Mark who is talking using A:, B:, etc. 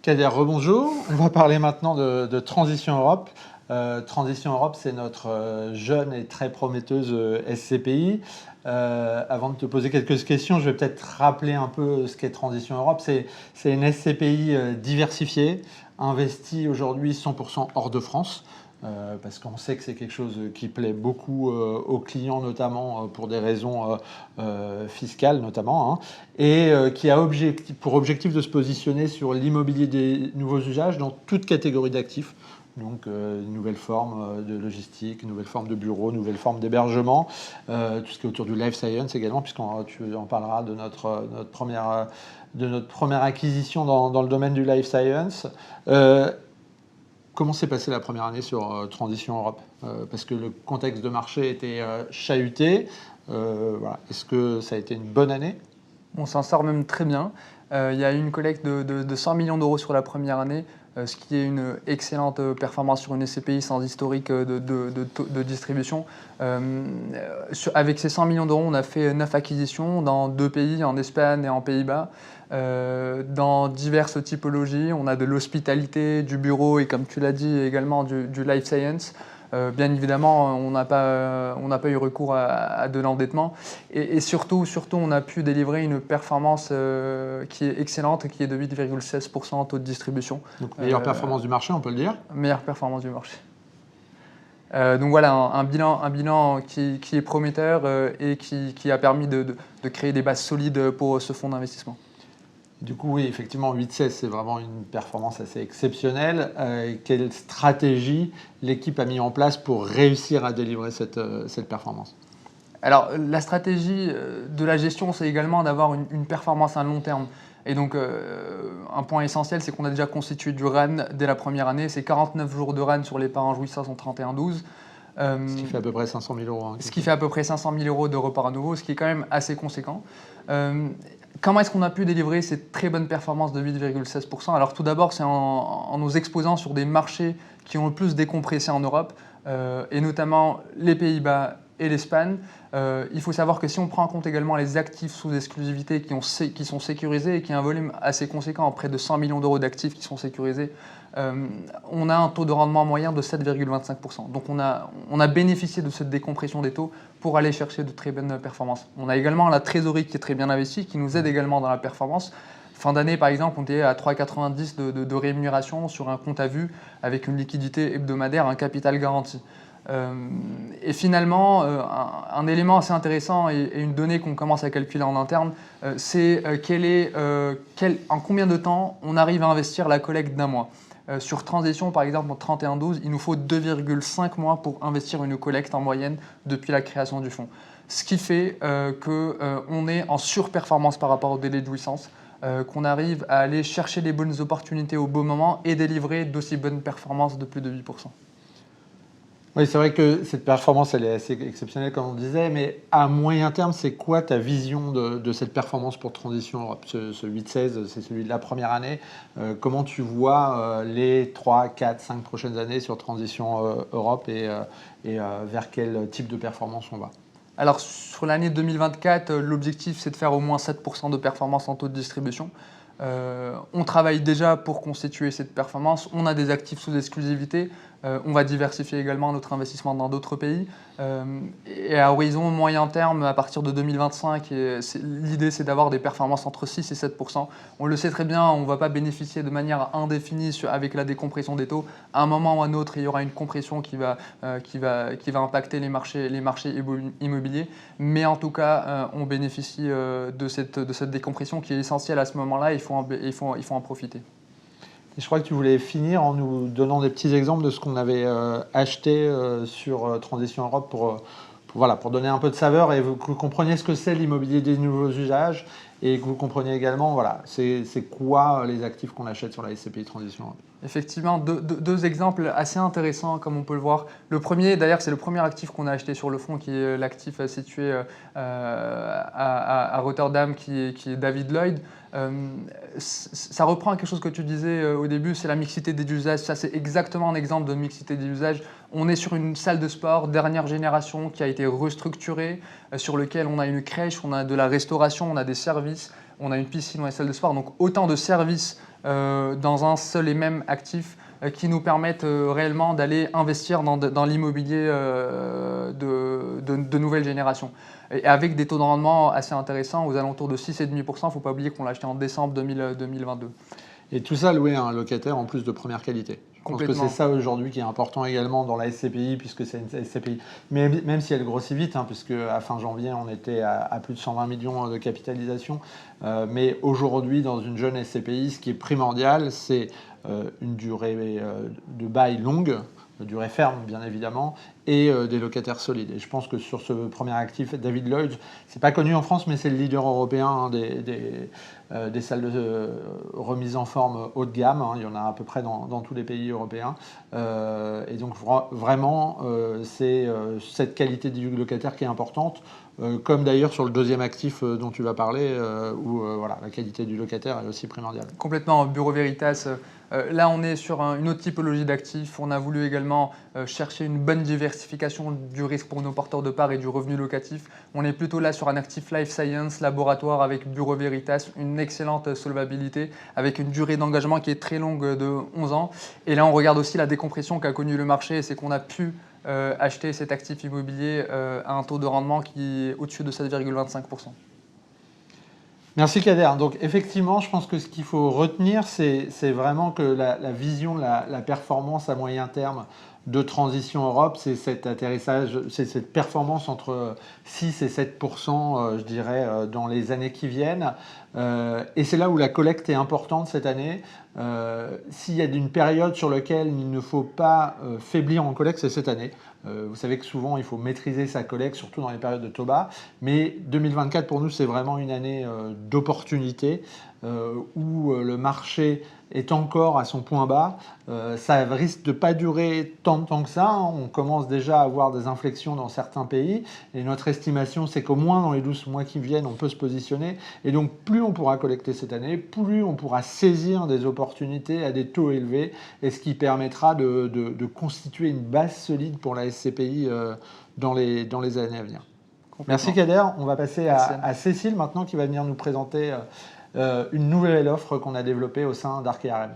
A: Kader, rebonjour. On va parler maintenant de Transition Europe. Transition Europe, c'est notre jeune et très prometteuse SCPI. Avant de te poser quelques questions, je vais peut-être rappeler un peu ce qu'est Transition Europe. C'est une SCPI diversifiée, investie aujourd'hui 100% hors de France. Parce qu'on sait que c'est quelque chose qui plaît beaucoup aux clients, notamment pour des raisons fiscales, notamment, hein, et qui a pour objectif de se positionner sur l'immobilier des nouveaux usages dans toute catégorie d'actifs. Donc, nouvelles formes de logistique, nouvelles formes de bureaux, nouvelles formes d'hébergement, tout ce qui est autour du life science également, tu en parleras de notre première acquisition dans le domaine du life science. Comment s'est passée la première année sur Transition Europe? Parce que le contexte de marché était chahuté. Voilà. Est-ce que ça a été une bonne année?
B: On s'en sort même très bien. Il y a eu une collecte de 100 millions d'euros sur la première année, ce qui est une excellente performance sur une SCPI sans historique de distribution. Avec ces 100 millions d'euros, on a fait 9 acquisitions dans 2 pays, en Espagne et en Pays-Bas. Dans diverses typologies, on a de l'hospitalité, du bureau et comme tu l'as dit également du life science. Bien évidemment, on n'a pas eu recours à de l'endettement et surtout, on a pu délivrer une performance qui est excellente, qui est de 8,16% en taux de distribution.
A: Donc, meilleure performance du marché, on peut le dire?
B: Meilleure performance du marché. Donc voilà, un bilan qui est prometteur et qui a permis de créer des bases solides pour ce fonds d'investissement.
A: Du coup, oui, effectivement, 8,16, c'est vraiment une performance assez exceptionnelle. Quelle stratégie l'équipe a mis en place pour réussir à délivrer cette performance?
B: Alors, la stratégie de la gestion, c'est également d'avoir une performance à long terme. Et donc, un point essentiel, c'est qu'on a déjà constitué du RAN dès la première année. C'est 49 jours de RAN sur les parts en jouissance en 31-12.
A: Ce qui fait à peu près 500 000 euros. Hein,
B: ce qui fait à peu près 500 000 euros de repart à nouveau, ce qui est quand même assez conséquent. Comment est-ce qu'on a pu délivrer cette très bonne performance de 8,16%? Alors tout d'abord, c'est en nous exposant sur des marchés qui ont le plus décompressé en Europe, et notamment les Pays-Bas et l'Espagne. Il faut savoir que si on prend en compte également les actifs sous exclusivité qui sont sécurisés et qui ont un volume assez conséquent, près de 100 millions d'euros d'actifs qui sont sécurisés, on a un taux de rendement moyen de 7,25%. Donc on a bénéficié de cette décompression des taux pour aller chercher de très bonnes performances. On a également la trésorerie qui est très bien investie, qui nous aide également dans la performance. Fin d'année, par exemple, on était à 3,90 de rémunération sur un compte à vue avec une liquidité hebdomadaire, un capital garanti. Et finalement, un élément assez intéressant et une donnée qu'on commence à calculer en interne, c'est en combien de temps on arrive à investir la collecte d'un mois. Sur Transition, par exemple, en 31-12, il nous faut 2,5 mois pour investir une collecte en moyenne depuis la création du fonds. Ce qui fait qu'on est en surperformance par rapport au délai de jouissance, qu'on arrive à aller chercher les bonnes opportunités au bon moment et délivrer d'aussi bonnes performances de plus de 8%.
A: Oui, c'est vrai que cette performance, elle est assez exceptionnelle, comme on disait, mais à moyen terme, c'est quoi ta vision de cette performance pour Transition Europe? Ce 8,16, c'est celui de la première année. Comment tu vois les 3, 4, 5 prochaines années sur Transition Europe et vers quel type de performance on va?
B: Alors, sur l'année 2024, l'objectif, c'est de faire au moins 7% de performance en taux de distribution. On travaille déjà pour constituer cette performance. On a des actifs sous exclusivité. On va diversifier également notre investissement dans d'autres pays. Et à horizon moyen terme, à partir de 2025, l'idée c'est d'avoir des performances entre 6 et 7%. On le sait très bien, on ne va pas bénéficier de manière indéfinie avec la décompression des taux. À un moment ou à un autre, il y aura une compression qui va impacter les marchés immobiliers. Mais en tout cas, on bénéficie de cette décompression qui est essentielle à ce moment-là. Il faut en profiter.
A: Et je crois que tu voulais finir en nous donnant des petits exemples de ce qu'on avait acheté sur Transition Europe pour donner un peu de saveur et que vous compreniez ce que c'est l'immobilier des nouveaux usages et que vous compreniez également, voilà, c'est quoi les actifs qu'on achète sur la SCPI Transition Europe.
B: Effectivement, deux exemples assez intéressants comme on peut le voir. Le premier, d'ailleurs, c'est le premier actif qu'on a acheté sur le fonds qui est l'actif situé à Rotterdam qui est David Lloyd. Ça reprend quelque chose que tu disais au début, c'est la mixité des usages. Ça, c'est exactement un exemple de mixité des usages. On est sur une salle de sport dernière génération qui a été restructurée, sur lequel on a une crèche, on a de la restauration, on a des services, on a une piscine, on a une salle de sport. Donc autant de services dans un seul et même actif qui nous permettent réellement d'aller investir dans l'immobilier de nouvelle génération. Et avec des taux de rendement assez intéressants, aux alentours de 6,5%. Il ne faut pas oublier qu'on l'a acheté en décembre 2022.
A: Et tout ça loué à un locataire en plus de première qualité. Je pense que c'est ça aujourd'hui qui est important également dans la SCPI, puisque c'est une SCPI, mais même si elle grossit vite, puisque à fin janvier, on était à plus de 120 millions de capitalisation. Mais aujourd'hui, dans une jeune SCPI, ce qui est primordial, c'est une durée de bail longue, durée ferme bien évidemment, et des locataires solides. Et je pense que sur ce premier actif, David Lloyd, c'est pas connu en France, mais c'est le leader européen des salles de remise en forme haut de gamme. Il y en a à peu près dans tous les pays européens. Et donc vraiment, c'est cette qualité du locataire qui est importante. Comme d'ailleurs sur le deuxième actif dont tu vas parler, où voilà, la qualité du locataire est aussi primordiale.
B: Complètement, Bureau Veritas. Là, on est sur une autre typologie d'actifs. On a voulu également chercher une bonne diversification du risque pour nos porteurs de parts et du revenu locatif. On est plutôt là sur un actif life science, laboratoire avec Bureau Veritas, une excellente solvabilité, avec une durée d'engagement qui est très longue de 11 ans. Et là, on regarde aussi la décompression qu'a connue le marché, c'est qu'on a pu acheter cet actif immobilier à un taux de rendement qui est au-dessus de 7,25%.
A: Merci Kader. Donc effectivement, je pense que ce qu'il faut retenir, c'est vraiment que la vision, la performance à moyen terme de Transition Europe, c'est cet atterrissage, c'est cette performance entre 6 et 7%, je dirais, dans les années qui viennent. Et c'est là où la collecte est importante cette année. S'il y a une période sur laquelle il ne faut pas faiblir en collecte, c'est cette année. Vous savez que souvent, il faut maîtriser sa collecte, surtout dans les périodes de taux bas. Mais 2024, pour nous, c'est vraiment une année d'opportunité où le marché est encore à son point bas. Ça risque de ne pas durer tant de temps que ça. On commence déjà à avoir des inflexions dans certains pays. Et notre estimation, c'est qu'au moins dans les 12 mois qui viennent, on peut se positionner. Et donc, plus on pourra collecter cette année, plus on pourra saisir des opportunités à des taux élevés. Et ce qui permettra de constituer une base solide pour la SCPI dans les années à venir. Merci Kader. On va passer à Cécile maintenant qui va venir nous présenter une nouvelle offre qu'on a développée au sein d'Arkéarem.